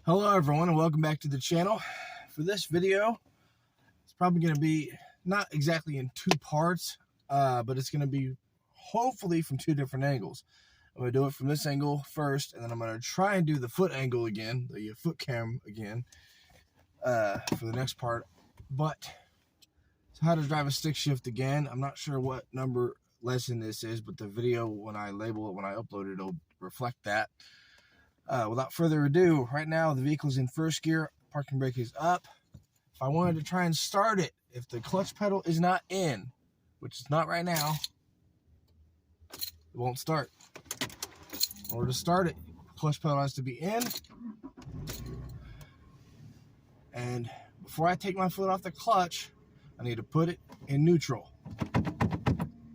Hello everyone and welcome back to the channel. For this video, it's probably going to be not exactly in two parts, but it's going to be hopefully from two different angles. I'm going to do it from this angle first, and then I'm going to try and do the foot angle again, the foot cam again, for the next part. But so how to drive a stick shift again. I'm not sure what number lesson this is, but the video, when I label it, when I upload it, it'll reflect that. Without further ado, right now the vehicle's in first gear, parking brake is up. If I wanted to try and start it, if the clutch pedal is not in, which it's not right now, it won't start. In order to start it, the clutch pedal has to be in. And before I take my foot off the clutch, I need to put it in neutral.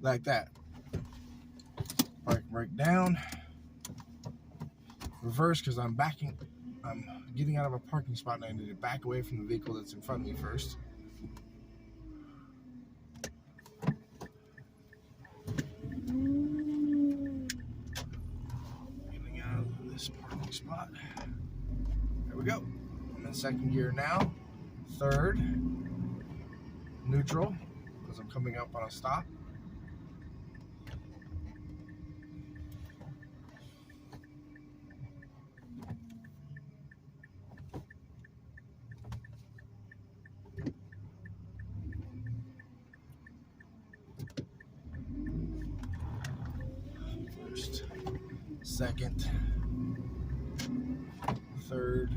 Like that. Parking brake down. Reverse, because I'm getting out of a parking spot and I need to back away from the vehicle that's in front of me first. Getting out of this parking spot. There we go. I'm in second gear now. Third, neutral, because I'm coming up on a stop. First, second, third,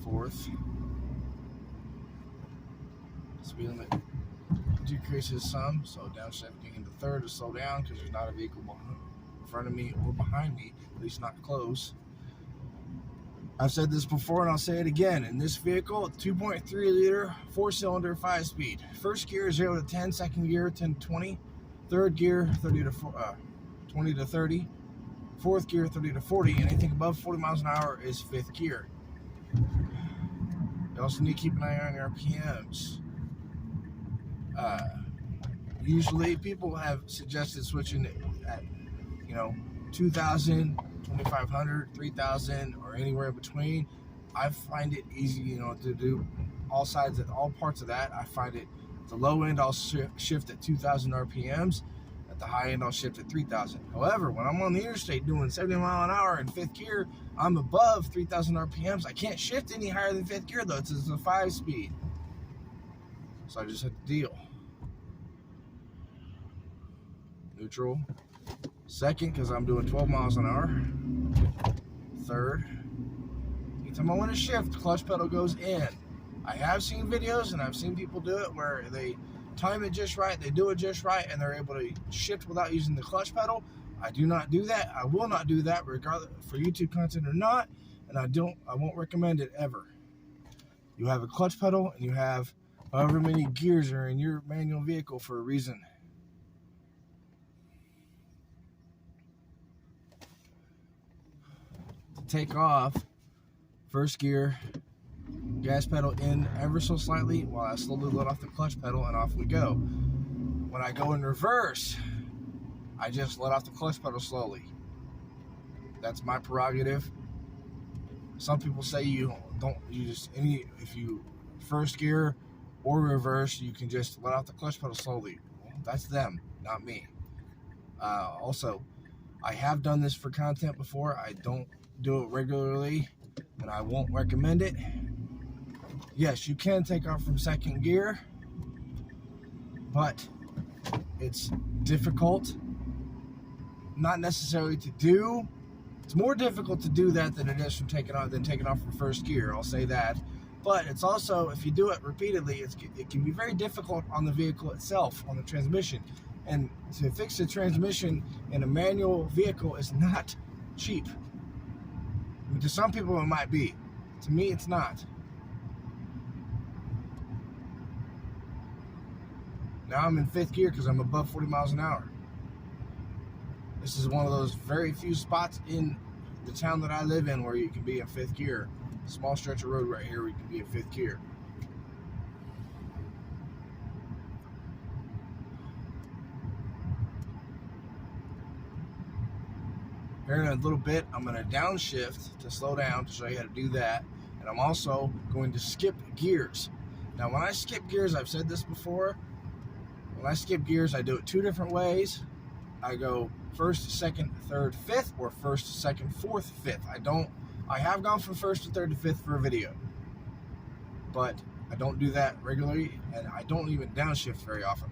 fourth. Speed limit decreases some, so downshifting into third to slow down because there's not a vehicle in front of me or behind me, at least not close. I've said this before and I'll say it again. In this vehicle, 2.3 liter, 4-cylinder, 5-speed. First gear 0 to 10, second gear 10 to 20, third gear 20 to 30, fourth gear 30 to 40. Anything above 40 miles an hour is fifth gear. You also need to keep an eye on your RPMs. Usually people have suggested switching it at 2,000, 2,500, 3,000, or anywhere in between. I find it easy, to do all parts of that. I find it at the low end, I'll shift at 2,000 RPMs. At the high end, I'll shift at 3,000. However, when I'm on the interstate doing 70 mile an hour in fifth gear, I'm above 3,000 RPMs. I can't shift any higher than fifth gear though. It's a 5-speed. So I just have to deal. Neutral. Second, because I'm doing 12 miles an hour. Third, anytime I want to shift, the clutch pedal goes in. I have seen videos and I've seen people do it where they time it just right, they do it just right, and they're able to shift without using the clutch pedal. I do not do that. I will not do that, regardless for YouTube content or not, and I won't recommend it ever. You have a clutch pedal and you have however many gears are in your manual vehicle for a reason. Take off, first gear, gas pedal in ever so slightly while I slowly let off the clutch pedal, and off we go. When I go in reverse, I just let off the clutch pedal slowly. That's my prerogative. Some people say if you first gear or reverse, you can just let off the clutch pedal slowly. Well, that's them, not me. Also, I have done this for content before. I don't do it regularly, and I won't recommend it. Yes, you can take off from second gear, but it's difficult, not necessarily to do. It's more difficult to do that than it is from taking off from first gear, I'll say that. But it's also, if you do it repeatedly, it can be very difficult on the vehicle itself, on the transmission. And to fix the transmission in a manual vehicle is not cheap. I mean, to some people it might be. To me, it's not. Now I'm in fifth gear because I'm above 40 miles an hour. This is one of those very few spots in the town that I live in where you can be in fifth gear. A small stretch of road right here where you can be in fifth gear. Here in a little bit, I'm going to downshift to slow down to show you how to do that. And I'm also going to skip gears. Now, when I skip gears, I've said this before, when I skip gears, I do it two different ways. I go first, second, third, fifth, or first, second, fourth, fifth. I have gone from first to third to fifth for a video, but I don't do that regularly, and I don't even downshift very often.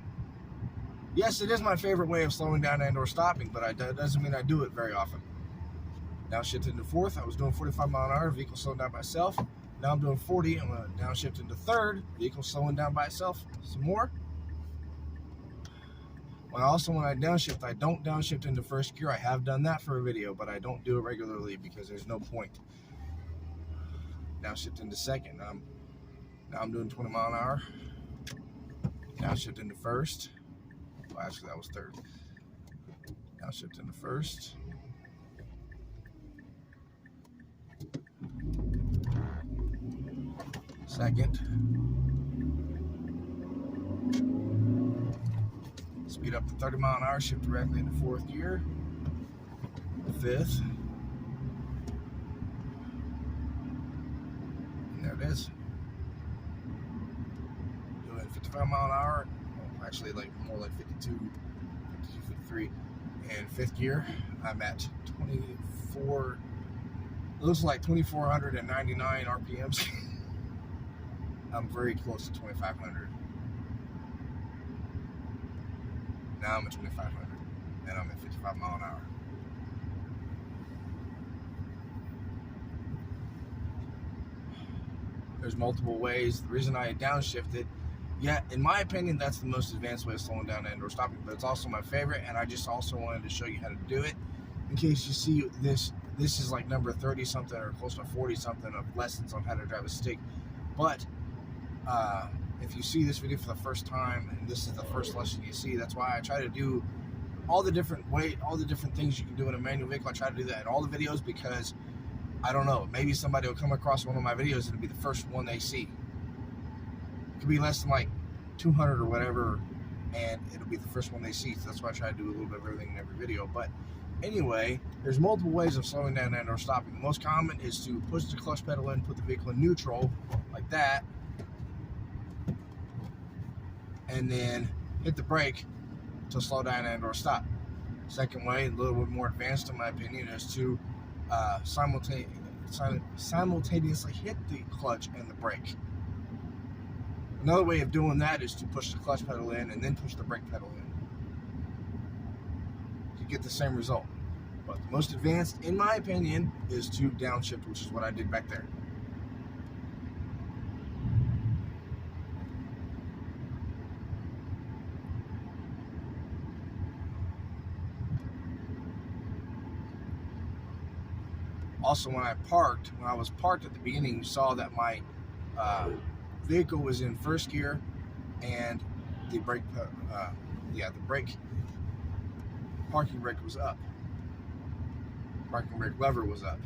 Yes, it is my favorite way of slowing down and or stopping, but that doesn't mean I do it very often. Downshift into fourth. I was doing 45 mile an hour, vehicle slowing down by itself. Now I'm doing 40. I'm going to downshift into third, vehicle slowing down by itself some more. When I downshift, I don't downshift into first gear. I have done that for a video, but I don't do it regularly because there's no point. Downshift into second. Now I'm doing 20 mile an hour. Downshift into first. Well, actually, that was third. Downshift into first. Second. Speed up to 30 mile an hour, shift directly into fourth gear. Fifth. And there it is. Doing 55 mile an hour. Well, actually, more like 52, 53. And fifth gear, I'm at 24. Looks like 2,499 RPMs. I'm very close to 2,500. Now I'm at 2,500, and I'm at 55 mile an hour. There's multiple ways. The reason I downshifted, yeah, in my opinion, that's the most advanced way of slowing down and or stopping, but it's also my favorite, and I just also wanted to show you how to do it. In case you see this is like number 30 something or close to 40 something of lessons on how to drive a stick. But if you see this video for the first time and this is the first lesson you see, that's why I try to do all the different things you can do in a manual vehicle. I try to do that in all the videos because I don't know, maybe somebody will come across one of my videos and it'll be the first one they see. It could be less than like 200 or whatever, and it'll be the first one they see. So that's why I try to do a little bit of everything in every video. But anyway, there's multiple ways of slowing down and or stopping. The most common is to push the clutch pedal in, put the vehicle in neutral like that, and then hit the brake to slow down and or stop. Second way, a little bit more advanced in my opinion, is to simultaneously hit the clutch and the brake. Another way of doing that is to push the clutch pedal in and then push the brake pedal in. You get the same result. But the most advanced, in my opinion, is to downshift, which is what I did back there. Also, when I was parked at the beginning, you saw that my vehicle was in first gear, and the parking brake was up. Parking brake lever was up.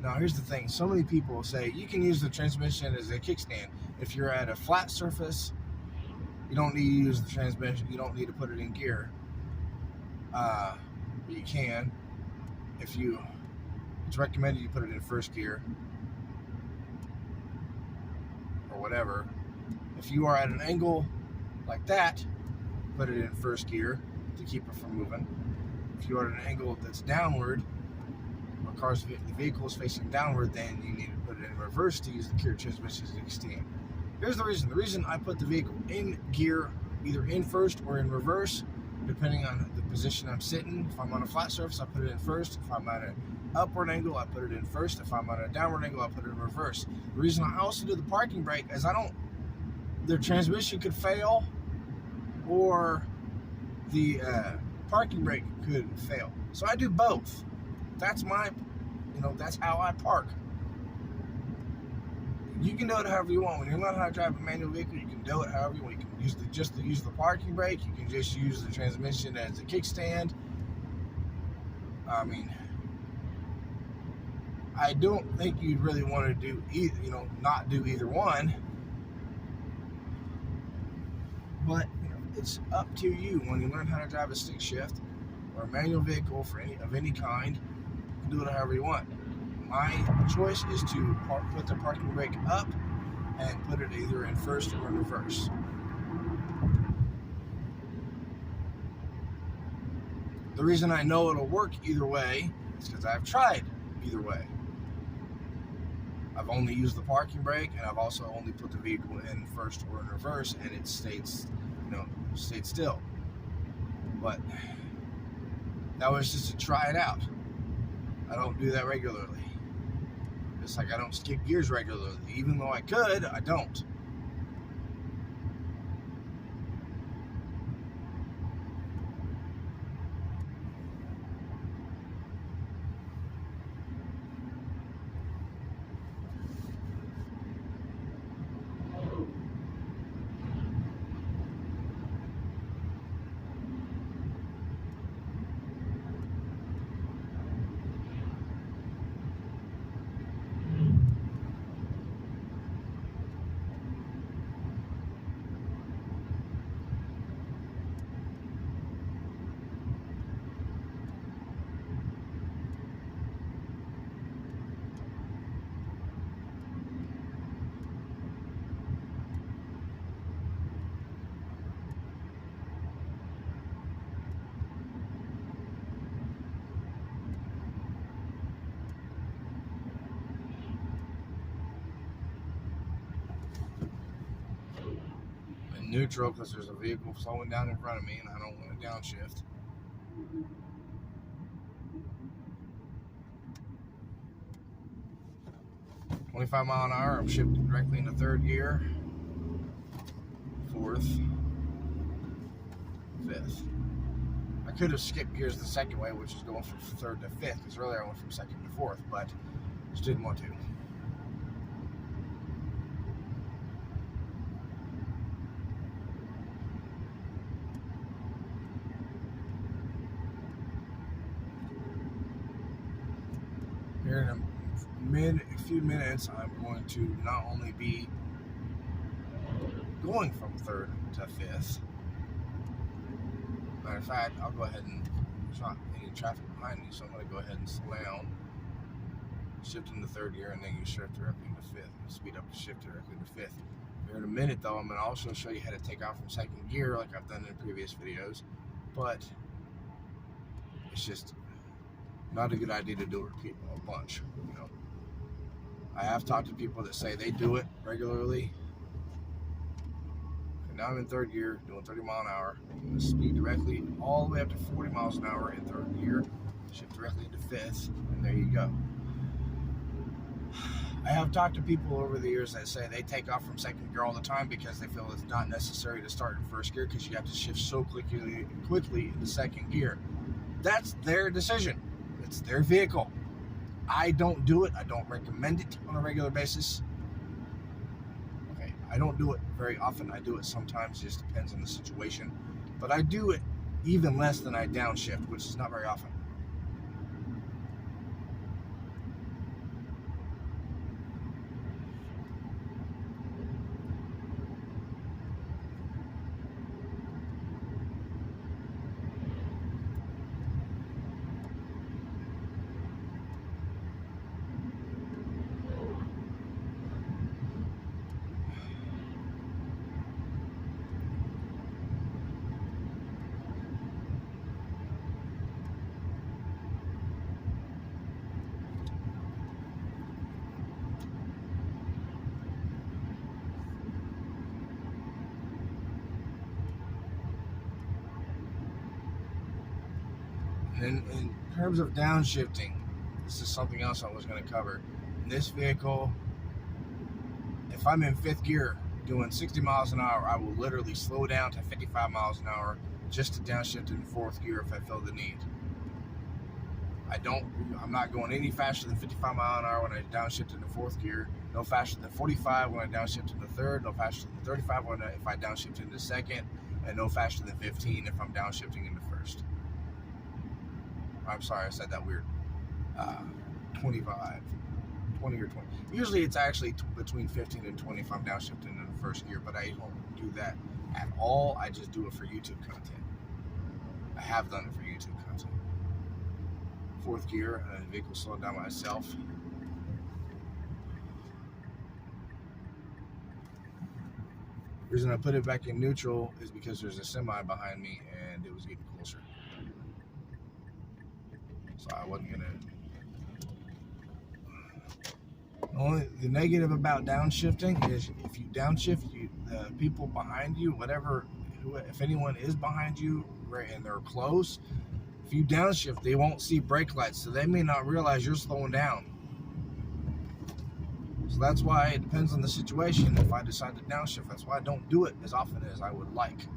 Now, here's the thing: so many people say you can use the transmission as a kickstand. If you're at a flat surface, you don't need to use the transmission. You don't need to put it in gear. But you can. It's recommended you put it in first gear or whatever. If you are at an angle like that, put it in first gear to keep it from moving. If you are at an angle that's downward, or the vehicle is facing downward, then you need to put it in reverse to use the gear transmission to extend. Here's the reason. The reason I put the vehicle in gear, either in first or in reverse, depending on the position I'm sitting. If I'm on a flat surface, I put it in first. If I'm at an upward angle, I put it in first. If I'm on a downward angle, I put it in reverse. The reason I also do the parking brake is the transmission could fail, or the parking brake could fail. So I do both. That's that's how I park. You can do it however you want. When you're learning how to drive a manual vehicle, you can do it however you want. You can use the parking brake. You can just use the transmission as a kickstand. I mean, I don't think you'd really want to do either, not do either one. But it's up to you when you learn how to drive a stick shift. or a manual vehicle for any kind, you can do it however you want. My choice is to put the parking brake up and put it either in first or in reverse. The reason I know it'll work either way is because I've tried either way. I've only used the parking brake, and I've also only put the vehicle in first or in reverse, and it stayed still. But that was just to try it out. I don't do that regularly. Just like I don't skip gears regularly. Even though I could, I don't. Neutral because there's a vehicle slowing down in front of me and I don't want to downshift. $25 miles an hour, I'm shifting directly into third gear, fourth, fifth. I could have skipped gears the second way, which is going from third to fifth, because earlier I went from second to fourth, but just didn't want to. Here in a few minutes, I'm going to not only be going from third to fifth. Matter of fact, I'll go ahead and there's not any traffic behind me, so I'm going to go ahead and slow down, shift into third gear, and then you shift directly into fifth. Speed up to shift directly to fifth. Here in a minute, though, I'm going to also show you how to take off from second gear, like I've done in previous videos. But it's just not a good idea to do it a bunch, you know. I have talked to people that say they do it regularly. And now I'm in third gear, doing 30 miles an hour. I'm going to speed directly all the way up to 40 miles an hour in third gear, shift directly into fifth, and there you go. I have talked to people over the years that say they take off from second gear all the time because they feel it's not necessary to start in first gear because you have to shift so quickly into second gear. That's their decision. It's their vehicle. I don't do it. I don't recommend it on a regular basis. Okay, I don't do it very often. I do it sometimes. It just depends on the situation. But I do it even less than I downshift, which is not very often. And in terms of downshifting, this is something else I was going to cover. In this vehicle, if I'm in fifth gear doing 60 miles an hour, I will literally slow down to 55 miles an hour just to downshift in fourth gear if I feel the need. I'm not going any faster than 55 miles an hour when I downshift into fourth gear, no faster than 45 when I downshift into third, no faster than 35 if I downshift into second, and no faster than 15 if I'm downshifting into first. I'm sorry, I said that weird. 20 or 20. Usually it's actually between 15 and 20 if I'm downshifting in the first gear, but I don't do that at all. I just do it for YouTube content. I have done it for YouTube YouTube content. Fourth gear, and the vehicle slowed down by itself. The reason I put it back in neutral is because there's a semi behind me and it was getting closer. So I wasn't gonna. Only the negative about downshifting is if you downshift, the people behind you, if anyone is behind you and they're close, if you downshift, they won't see brake lights, so they may not realize you're slowing down. So that's why it depends on the situation. If I decide to downshift, that's why I don't do it as often as I would like.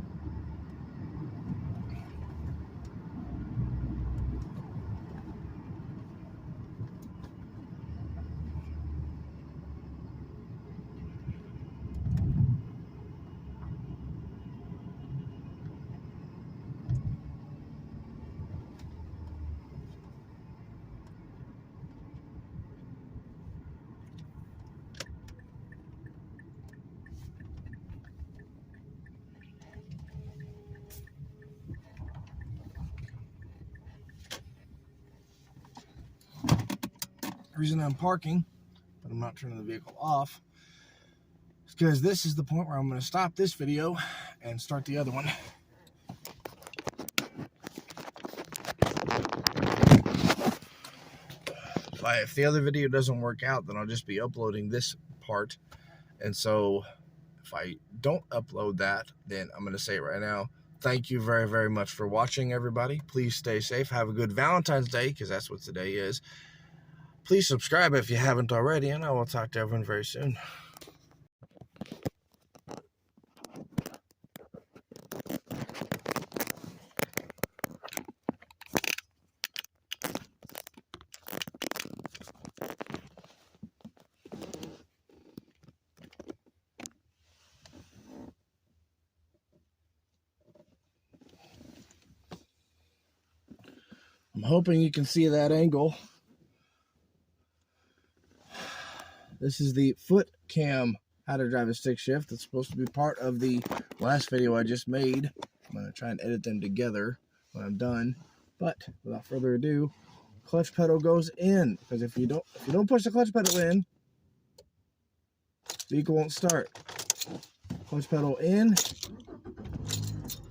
The reason I'm parking, but I'm not turning the vehicle off, is because this is the point where I'm going to stop this video and start the other one. If the other video doesn't work out, then I'll just be uploading this part. And so if I don't upload that, then I'm going to say it right now. Thank you very, very much for watching, everybody. Please stay safe. Have a good Valentine's Day, because that's what today is. Please subscribe if you haven't already, and I will talk to everyone very soon. I'm hoping you can see that angle. This is the foot cam, how to drive a stick shift. It's supposed to be part of the last video I just made. I'm going to try and edit them together when I'm done. But without further ado, clutch pedal goes in. Because if you don't push the clutch pedal in, the vehicle won't start. Clutch pedal in,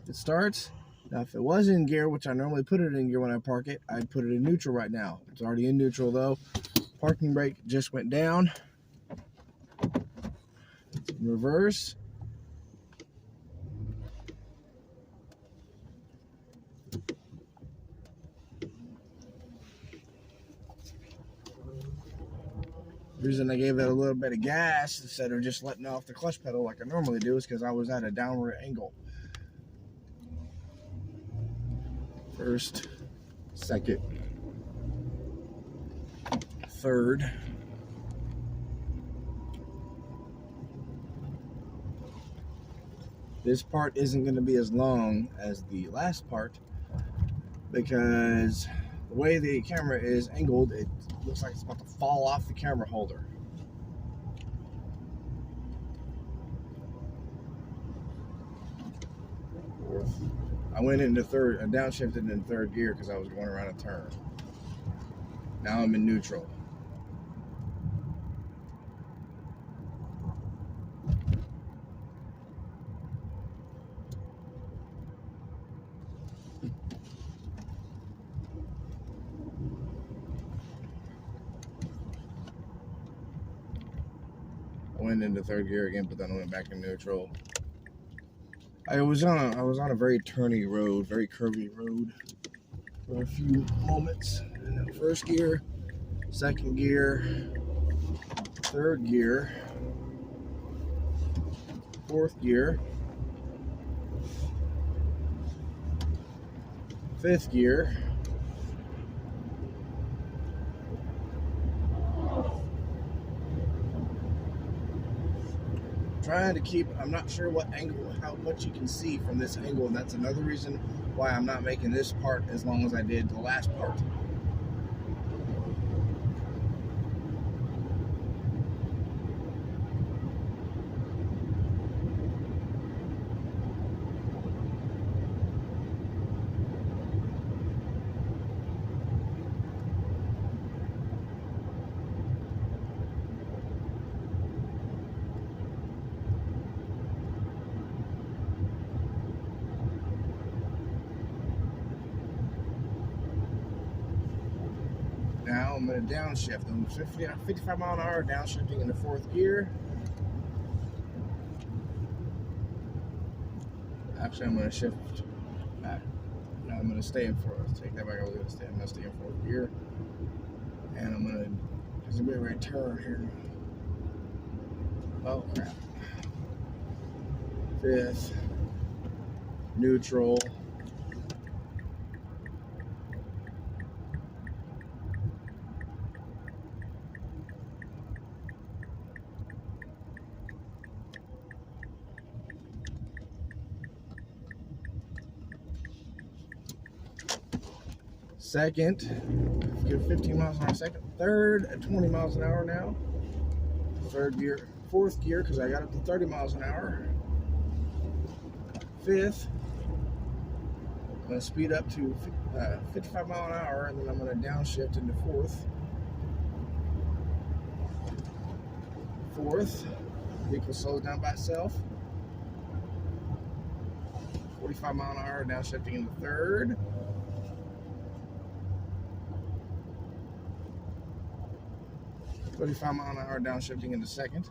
it starts. Now if it was in gear, which I normally put it in gear when I park it, I'd put it in neutral right now. It's already in neutral though. Parking brake just went down. Reverse. The reason I gave it a little bit of gas instead of just letting off the clutch pedal like I normally do is because I was at a downward angle. First, second, third. This part isn't going to be as long as the last part because the way the camera is angled, it looks like it's about to fall off the camera holder. Fourth. I went into third, I downshifted in third gear because I was going around a turn. Now I'm in neutral. I went into third gear again, but then I went back in neutral. I was on a very turny road, very curvy road for a few moments. And then first gear, second gear, third gear, fourth gear, fifth gear, trying to keep, I'm not sure what angle, how much you can see from this angle, and that's another reason why I'm not making this part as long as I did the last part. Now I'm going to downshift. I'm 55 mile an hour downshifting into fourth gear. Actually, I'm going to shift back. No, I'm going to stay in fourth. Take that back. I'm going to stay in fourth gear. And I'm going to, there's a bit of a turn here. Oh, crap. Fifth. Neutral. Second, give 15 miles an hour second. Third at 20 miles an hour now. Third gear, fourth gear, because I got up to 30 miles an hour. Fifth, I'm going to speed up to 55 mile an hour, and then I'm going to downshift into fourth. Fourth, vehicle slows down by itself. 45 mile an hour, downshifting into third. $35 mile an hour downshifting into second.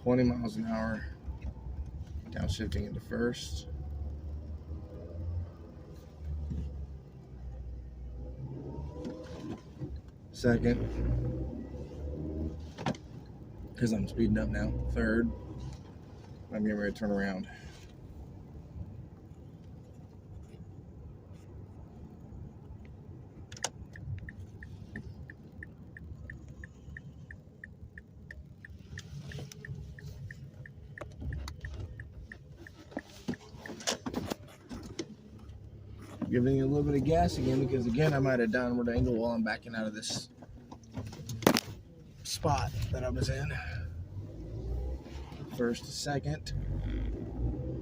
$20 miles an hour downshifting into first. Second, because I'm speeding up now. Third, I'm getting ready to turn around. Giving you a little bit of gas again, because again I'm at a downward angle while I'm backing out of this spot that I was in. First to second.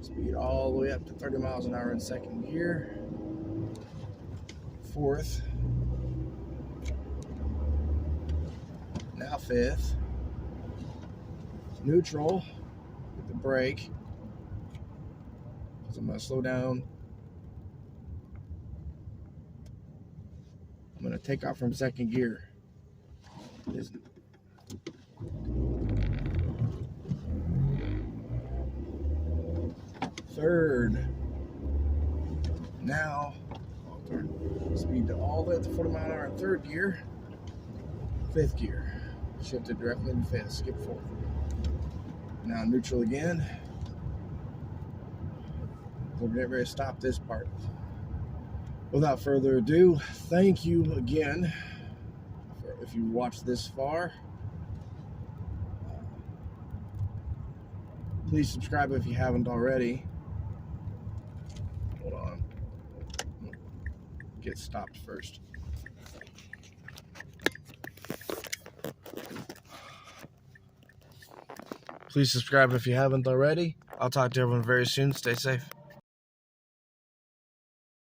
Speed all the way up to 30 miles an hour in second gear. Fourth. Now fifth. Neutral with the brake. So I'm going to slow down. I'm going to take off from second gear. Third. Now, speed to all the way up to 40 mile an hour in third gear. Fifth gear. Shifted directly into fifth. Skip fourth. Now neutral again. We're getting ready to stop this part. Without further ado, thank you again if you watched this far. Please subscribe if you haven't already. Hold on. Get stopped first. Please subscribe if you haven't already. I'll talk to everyone very soon. Stay safe.